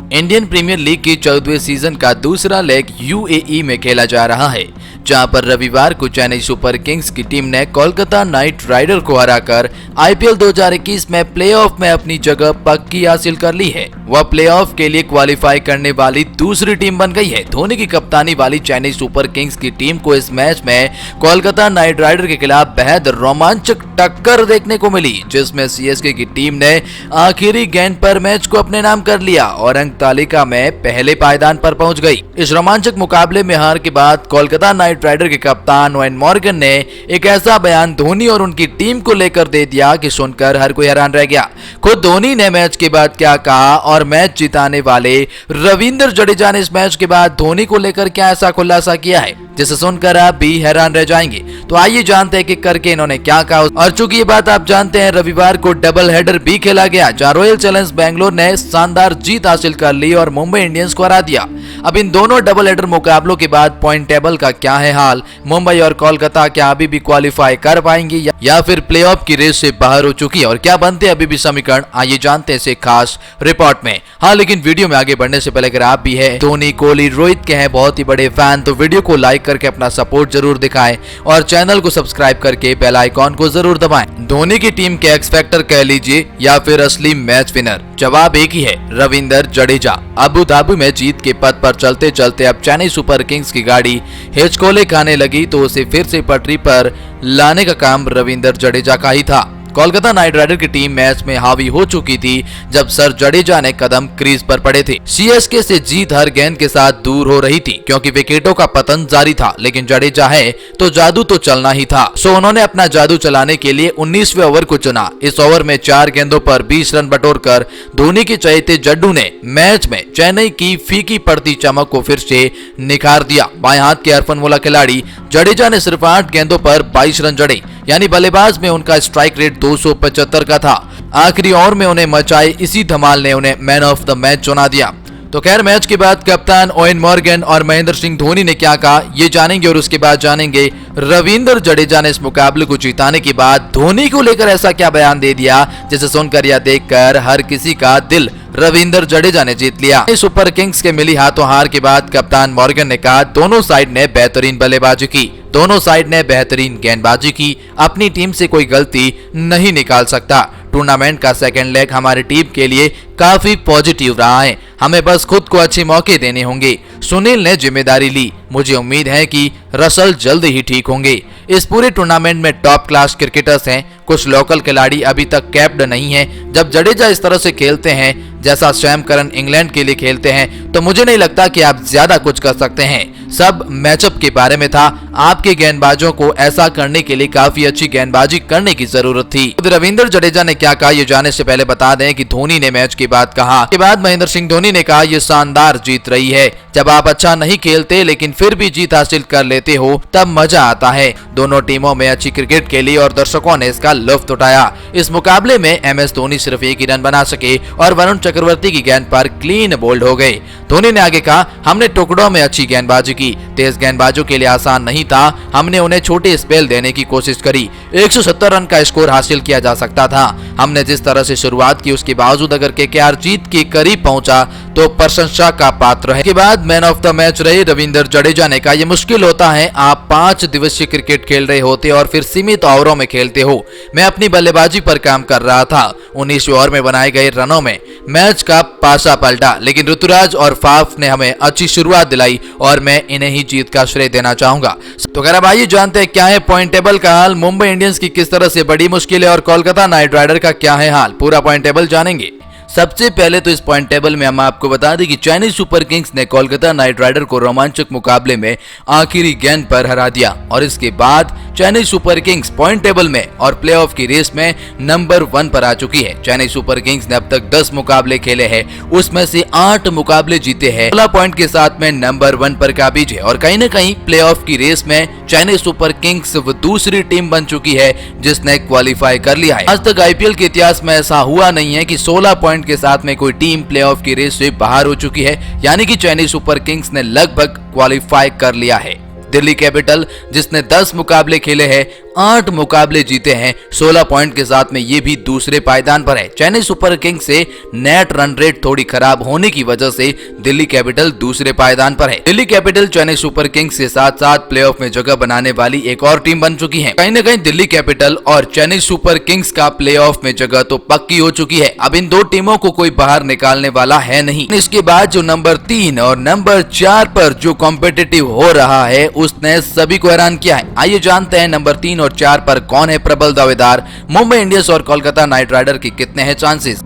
Indian premiere league की 14वें season का दूसरा लेग यूएई में खेला जा रहा है, जहां पर रविवार को चेन्नई सुपर किंग्स की टीम ने कोलकाता नाइट राइडर को हराकर आईपीएल 2021 में प्लेऑफ में अपनी जगह पक्की हासिल कर ली है। वह प्लेऑफ के लिए क्वालिफाई करने वाली दूसरी टीम बन गई है। धोनी की कप्तानी वाली चेन्नई सुपर किंग्स की टीम को इस मैच में कोलकाता नाइट राइडर के खिलाफ बेहद रोमांचक टक्कर देखने को मिली, जिसमें सीएसके की टीम ने आखिरी गेंद पर मैच को अपने नाम कर लिया और अंक तालिका में पहले पायदान पर पहुंच गई। इस रोमांचक मुकाबले में हार के बाद कोलकाता नाइट राइडर के कप्तान ओवेन मॉर्गन ने एक ऐसा बयान धोनी और उनकी टीम को लेकर दे दिया कि सुनकर हर कोई हैरान रह गया। खुद धोनी ने मैच के बाद क्या कहा और मैच जिताने वाले रविंद्र जडेजा ने इस मैच के बाद धोनी को लेकर क्या ऐसा खुलासा किया है, जिसे सुनकर आप भी हैरान रह जाएंगे। तो आइए जानते हैं कि करके इन्होंने क्या कहा। और चूंकि ये बात आप जानते हैं, रविवार को डबल हेडर भी खेला गया, जहां रॉयल चैलेंजर्स बेंगलोर ने शानदार जीत हासिल कर ली और मुंबई इंडियंस को हरा दिया। अब इन दोनों डबल हेडर मुकाबलों के बाद पॉइंट टेबल का क्या है हाल? मुंबई और कोलकाता क्या अभी भी क्वालिफाई कर पाएंगे या फिर प्लेऑफ की रेस से बाहर हो चुकी है, और क्या बनते हैं अभी भी समीकरण? आइए जानते हैं इसे खास रिपोर्ट में। हाँ, लेकिन वीडियो में आगे बढ़ने से पहले अगर आप भी है धोनी, कोहली, रोहित के हैं बहुत ही बड़े फैन, तो वीडियो को लाइक करके अपना सपोर्ट जरूर दिखाएं और चैनल को सब्सक्राइब करके बेल आइकॉन को जरूर दबाएं। धोनी की टीम के एक्स फैक्टर कह लीजिए या फिर असली मैच विनर, जवाब एक ही है, रविंद्र जडेजा। अबू धाबी में जीत के पद पर चलते चलते अब चेन्नई सुपर किंग्स की गाड़ी हिचकोले खाने लगी तो उसे फिर से पटरी पर लाने का काम रविंद्र जडेजा का ही था। कोलकाता नाइट राइडर की टीम मैच में हावी हो चुकी थी जब सर जडेजा ने कदम क्रीज पर पड़े थे। सीएसके से जीत हर गेंद के साथ दूर हो रही थी क्योंकि विकेटों का पतन जारी था, लेकिन जडेजा है तो जादू तो चलना ही था। सो उन्होंने अपना जादू चलाने के लिए 19वें ओवर को चुना। इस ओवर में 4 गेंदों पर 20 रन बटोरकर धोनी के चहेते जड्डू ने मैच में चेन्नई की फीकी पड़ती चमक को फिर से निखार दिया। बाएं हाथ के हरफनमौला खिलाड़ी जडेजा ने सिर्फ 8 गेंदों पर 22 रन जड़े, यानी बल्लेबाज में उनका स्ट्राइक रेट 275 का था। आखिरी ओवर में उन्हें मचाई इसी धमाल ने उन्हें मैन ऑफ द मैच चुना दिया। तो खैर, मैच के बाद कप्तान ओवेन मॉर्गन और महेंद्र सिंह धोनी ने क्या कहा ये जानेंगे, और उसके बाद जानेंगे रविंद्र जडेजा ने इस मुकाबले को जीताने के बाद धोनी को लेकर ऐसा क्या बयान दे दिया, जिसे सुनकर या देखकर हर किसी का दिल रविंद्र जडेजा ने जीत लिया। सुपर किंग्स के मिली हाथों हार के बाद कप्तान मॉर्गन ने कहा दोनों साइड ने बेहतरीन बल्लेबाजी की, दोनों साइड ने बेहतरीन गेंदबाजी की, अपनी टीम से कोई गलती नहीं निकाल सकता। टूर्नामेंट का सेकंड लेग हमारी टीम के लिए काफी पॉजिटिव रहा है, हमें बस खुद को अच्छे मौके देने होंगे। सुनील ने जिम्मेदारी ली, मुझे उम्मीद है कि रसल जल्द ही ठीक होंगे। इस पूरे टूर्नामेंट में टॉप क्लास क्रिकेटर्स हैं, कुछ लोकल खिलाड़ी अभी तक कैप्ड नहीं हैं। जब जडेजा इस तरह से खेलते हैं जैसा सैम करन इंग्लैंड के लिए खेलते हैं, तो मुझे नहीं लगता कि आप ज्यादा कुछ कर सकते हैं। सब मैचअप के बारे में था, आपके गेंदबाजों को ऐसा करने के लिए काफी अच्छी गेंदबाजी करने की जरूरत थी। रविंद्र जडेजा ने क्या कहा ये जानने से पहले बता दें कि धोनी ने मैच के बाद कहा, के बाद महेंद्र सिंह धोनी ने कहा ये शानदार जीत रही है। जब आप अच्छा नहीं खेलते लेकिन फिर भी जीत हासिल कर लेते हो तब मजा आता है। दोनों टीमों में अच्छी क्रिकेट खेली और दर्शकों ने इसका लुत्फ उठाया। इस मुकाबले में एमएस धोनी सिर्फ 1 ही रन बना सके और वरुण चक्रवर्ती की गेंद पर क्लीन बोल्ड हो गए। धोनी ने आगे कहा, हमने टुकड़ों में अच्छी गेंदबाजी की, तेज गेंदबाजों के लिए आसान नहीं था, हमने उन्हें छोटे स्पेल देने की कोशिश करी। 170 रन का स्कोर हासिल किया जा सकता था। हमने जिस तरह से शुरुआत की उसके बावजूद अगर केकेआर जीत के करीब पहुंचा तो प्रशंसा का पात्र है। के बाद मैन ऑफ द मैच रहे रविंद्र जडेजा ने कहा, यह मुश्किल होता है, आप 5 दिवसीय क्रिकेट खेल रहे होते और फिर सीमित ओवरों में खेलते हो। मैं अपनी बल्लेबाजी पर काम कर रहा था। 19वें ओवर में बनाए गए रनों में मैच का पासा पलटा, लेकिन ऋतुराज और फाफ ने हमें अच्छी शुरुआत दिलाई और मैं इन्हें ही जीत का श्रेय देना चाहूंगा। तो खैर, अब आइए जानते हैं क्या है पॉइंट टेबल का हाल, मुंबई इंडियंस की किस तरह से बड़ी मुश्किल है और कोलकाता नाइट राइडर का क्या है हाल। पूरा पॉइंट टेबल जानेंगे। सबसे पहले तो इस पॉइंट टेबल में हम आपको बता दें कि चेन्नई सुपर किंग्स ने कोलकाता नाइट राइडर को रोमांचक मुकाबले में आखिरी गेंद पर हरा दिया और इसके बाद Chennai super Kings point table में और प्लेऑफ की रेस में नंबर 1 पर आ चुकी है। चेन्नई सुपर किंग्स ने अब तक 10 मुकाबले खेले हैं, उसमें से 8 मुकाबले जीते हैं, 16 पॉइंट के साथ में नंबर 1 पर काबिज है और कहीं न कहीं प्लेऑफ की रेस में चेन्नई सुपर किंग्स वो दूसरी टीम बन चुकी है जिसने क्वालिफाई कर लिया है। आज तक आईपीएल के इतिहास में ऐसा हुआ नहीं है कि 16 पॉइंट के साथ में कोई टीम प्लेऑफ की रेस से बाहर हो चुकी है, यानी कि चेन्नई सुपर किंग्स ने लगभग क्वालिफाई कर लिया है। दिल्ली कैपिटल जिसने 10 मुकाबले खेले हैं 8 मुकाबले जीते हैं 16 पॉइंट के साथ में ये भी दूसरे पायदान पर है। चेन्नई सुपर किंग्स से नेट रन रेट थोड़ी खराब होने की वजह से दिल्ली कैपिटल दूसरे पायदान पर है। Delhi capital Chennai super Kings के साथ साथ प्लेऑफ में जगह बनाने वाली एक और टीम बन चुकी है। कहीं न कहीं दिल्ली कैपिटल और चेन्नई सुपर किंग्स का प्लेऑफ में जगह तो पक्की हो चुकी है। अब इन दो टीमों को कोई बाहर निकालने वाला है नहीं। इसके बाद जो नंबर 3 और नंबर 4 पर जो कॉम्पिटिटिव हो रहा है उसने सभी को हैरान किया है। आइए जानते हैं नंबर 3 और 4 पर कौन है प्रबल दावेदार। मुंबई इंडियंस और कोलकाता नाइट राइडर के कितने हैं चांसेस।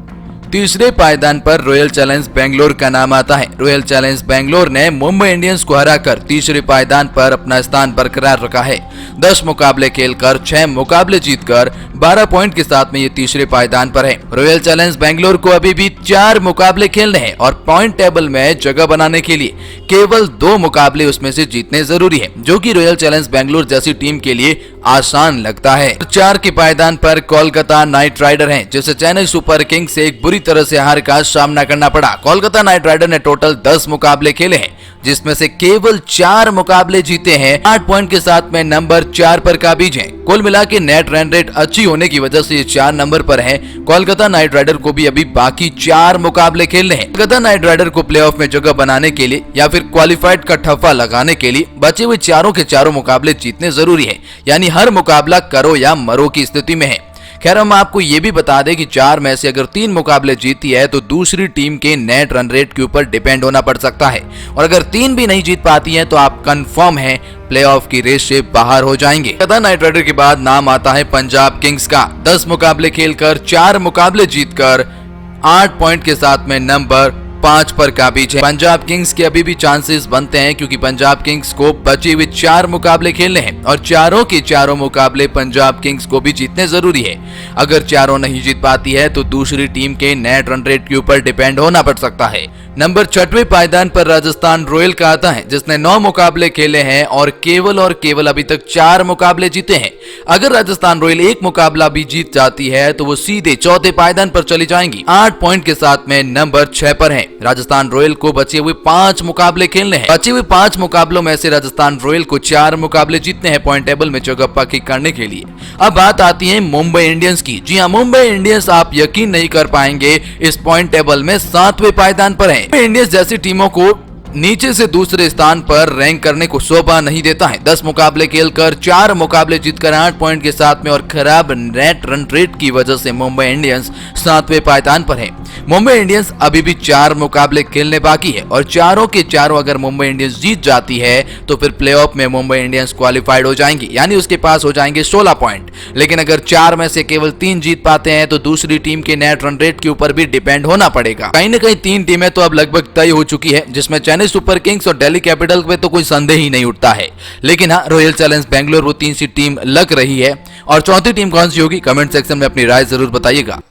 तीसरे पायदान पर रॉयल चैलेंज बेंगलोर का नाम आता है। रॉयल चैलेंज बेंगलोर ने मुंबई इंडियंस को हराकर तीसरे पायदान पर अपना स्थान बरकरार रखा है। 10 मुकाबले खेलकर 6 मुकाबले जीतकर 12 पॉइंट के साथ में ये तीसरे पायदान पर है। रॉयल चैलेंज बेंगलोर को अभी भी 4 मुकाबले खेलने हैं और पॉइंट टेबल में जगह बनाने के लिए केवल 2 मुकाबले उसमें से जीतने जरूरी है, जो कि रॉयल चैलेंज बेंगलोर जैसी टीम के लिए आसान लगता है। 4 के पायदान पर कोलकाता नाइट राइडर हैं, जिसे चेन्नई सुपर किंग्स से एक बुरी तरह से हार का सामना करना पड़ा। कोलकाता नाइट राइडर ने टोटल 10 मुकाबले खेले हैं, जिसमें से केवल 4 मुकाबले जीते हैं। 8 पॉइंट के साथ में नंबर 4 पर काबिज हैं। कुल मिला के नेट रन रेट अच्छी होने की वजह से ये 4 नंबर पर है। कोलकाता नाइट राइडर को भी अभी बाकी 4 मुकाबले खेलने हैं। कोलकाता नाइट राइडर को प्लेऑफ में जगह बनाने के लिए या फिर क्वालिफाइड का ठप्पा लगाने के लिए बचे हुए चारों के चारों मुकाबले जीतने जरूरी है, यानी हर मुकाबला करो या मरो की स्थिति में है। खैर, हम आपको ये भी बता दें कि 4 में से अगर 3 मुकाबले जीती है तो दूसरी टीम के नेट रन रेट के ऊपर डिपेंड होना पड़ सकता है, और अगर 3 भी नहीं जीत पाती है तो आप कंफर्म है प्लेऑफ की रेस से बाहर हो जाएंगे। कोलकाता नाइट राइडर के बाद नाम आता है पंजाब किंग्स का। 10 मुकाबले खेलकर 4 मुकाबले जीतकर 8 पॉइंट के साथ में नंबर 5 पर काबिज है। पंजाब किंग्स के अभी भी चांसेस बनते हैं, क्योंकि पंजाब किंग्स को बचे हुए 4 मुकाबले खेलने हैं और चारों के चारों मुकाबले पंजाब किंग्स को भी जीतने जरूरी है। अगर चारों नहीं जीत पाती है तो दूसरी टीम के नेट रन रेट के ऊपर डिपेंड होना पड़ सकता है। नंबर 6वें पायदान पर राजस्थान रॉयल का आता है, जिसने 9 मुकाबले खेले हैं और केवल अभी तक 4 मुकाबले जीते हैं। अगर राजस्थान रॉयल एक मुकाबला भी जीत जाती है तो वो सीधे चौथे पायदान पर चली जाएंगी। 8 पॉइंट के साथ में नंबर 6 पर है। राजस्थान रॉयल को बचे हुए 5 मुकाबले खेलने हैं। बचे हुए 5 मुकाबलों में से राजस्थान रॉयल को 4 मुकाबले जीतने हैं पॉइंट टेबल में जगह पक्की करने के लिए। अब बात आती है मुंबई इंडियंस की। जी हाँ, मुंबई इंडियंस आप यकीन नहीं कर पाएंगे इस पॉइंट टेबल में 7वें पायदान पर है। मुंबई इंडियंस जैसी टीमों को नीचे से दूसरे स्थान पर रैंक करने को शोभा नहीं देता है। 10 मुकाबले खेलकर 4 मुकाबले जीतकर 8 पॉइंट के साथ में और खराब नेट रन रेट की वजह से मुंबई इंडियंस 7वें पायदान पर है। मुंबई इंडियंस अभी भी 4 मुकाबले खेलने बाकी है और चारों के चारों अगर मुंबई इंडियंस जीत जाती है तो फिर प्लेऑफ में मुंबई इंडियंस क्वालिफाइड हो जाएंगी, यानी उसके पास हो जाएंगे 16 पॉइंट। लेकिन अगर 4 में से केवल 3 जीत पाते हैं तो दूसरी टीम के नेट रन रेट के ऊपर भी डिपेंड होना पड़ेगा। कहीं न कहीं 3 टीमें तो अब लगभग तय हो चुकी है, जिसमें चेन्नई सुपर किंग्स और दिल्ली कैपिटल में तो कोई संदेह ही नहीं उठता है। लेकिन हाँ, रॉयल चैलेंज बेंगलोर वो 3 सी टीम लग रही है। और चौथी टीम कौन सी होगी, कमेंट सेक्शन में अपनी राय जरूर बताइएगा।